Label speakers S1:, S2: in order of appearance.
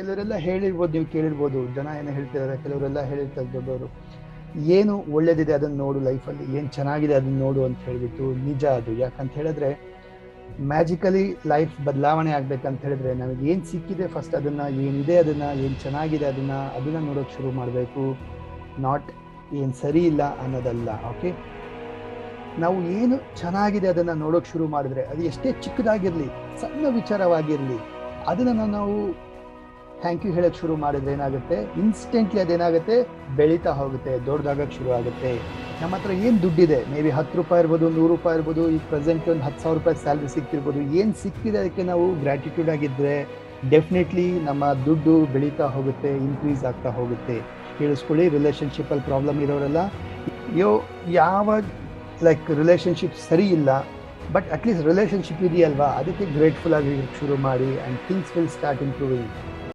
S1: ಕೆಲವರೆಲ್ಲ ಹೇಳಿರ್ಬೋದು, ನೀವು ಕೇಳಿರ್ಬೋದು, ಜನ ಏನೋ ಹೇಳ್ತಿದ್ದಾರೆ, ಕೆಲವರೆಲ್ಲ ಹೇಳಿರ್ತಾರೆ ದೊಡ್ಡವರು, ಏನು ಒಳ್ಳೇದಿದೆ ಅದನ್ನ ನೋಡು ಲೈಫಲ್ಲಿ, ಏನು ಚೆನ್ನಾಗಿದೆ ಅದನ್ನ ನೋಡು ಅಂತ ಹೇಳ್ಬಿಟ್ಟು. ನಿಜ ಅದು. ಯಾಕಂತ ಹೇಳಿದ್ರೆ ಮ್ಯಾಜಿಕಲಿ ಲೈಫ್ ಬದಲಾವಣೆ ಆಗ್ಬೇಕಂತ ಹೇಳಿದ್ರೆ ನಮಗೆ ಏನು ಸಿಕ್ಕಿದೆ ಫಸ್ಟ್ ಅದನ್ನ, ಏನಿದೆ ಅದನ್ನ, ಏನು ಚೆನ್ನಾಗಿದೆ ಅದನ್ನ ನೋಡೋಕೆ ಶುರು ಮಾಡಬೇಕು. ನಾಟ್ ಏನು ಸರಿ ಇಲ್ಲ ಅನ್ನೋದಲ್ಲ. ಓಕೆ, ನಾವು ಏನು ಚೆನ್ನಾಗಿದೆ ಅದನ್ನ ನೋಡೋಕೆ ಶುರು ಮಾಡಿದ್ರೆ, ಅದು ಎಷ್ಟೇ ಚಿಕ್ಕದಾಗಿರ್ಲಿ, ಸಣ್ಣ ವಿಚಾರವಾಗಿರ್ಲಿ, ಅದನ್ನ ನಾವು ಥ್ಯಾಂಕ್ ಯು ಹೇಳಕ್ ಶುರು ಮಾಡಿದ್ರೆ ಏನಾಗುತ್ತೆ, ಇನ್ಸ್ಟೆಂಟ್ಲಿ ಅದೇನಾಗುತ್ತೆ, ಬೆಳೀತಾ ಹೋಗುತ್ತೆ, ದೊಡ್ಡದಾಗಕ್ಕೆ ಶುರು ಆಗುತ್ತೆ. ನಮ್ಮ ಹತ್ರ ಏನು ದುಡ್ಡಿದೆ, ಮೇ ಬಿ 10 ರೂಪಾಯಿ ಇರ್ಬೋದು, 100 ರೂಪಾಯಿ ಇರ್ಬೋದು, ಈಗ ಪ್ರೆಸೆಂಟ್ ಒಂದು 10,000 ರೂಪಾಯಿ ಸ್ಯಾಲ್ರಿ ಸಿಕ್ತಿರ್ಬೋದು, ಏನು ಸಿಕ್ತಿದೆ ಅದಕ್ಕೆ ನಾವು ಗ್ರ್ಯಾಟಿಟ್ಯೂಡ್ ಆಗಿದ್ದರೆ ಡೆಫಿನೆಟ್ಲಿ ನಮ್ಮ ದುಡ್ಡು ಬೆಳೀತಾ ಹೋಗುತ್ತೆ, ಇನ್ಕ್ರೀಸ್ ಆಗ್ತಾ ಹೋಗುತ್ತೆ. ಕೇಳಿಸ್ಕೊಳ್ಳಿ, ರಿಲೇಷನ್ಶಿಪ್ಪಲ್ಲಿ ಪ್ರಾಬ್ಲಮ್ ಇರೋರೆಲ್ಲ, ಯಾವ ಲೈಕ್ ರಿಲೇಷನ್ಶಿಪ್ ಸರಿ ಇಲ್ಲ, ಬಟ್ ಅಟ್ಲೀಸ್ಟ್ ರಿಲೇಷನ್ಶಿಪ್ ಇದೆಯಲ್ವಾ, ಅದಕ್ಕೆ ಗ್ರೇಟ್ಫುಲ್ ಆಗಿ ಶುರು ಮಾಡಿ, and things will start improving.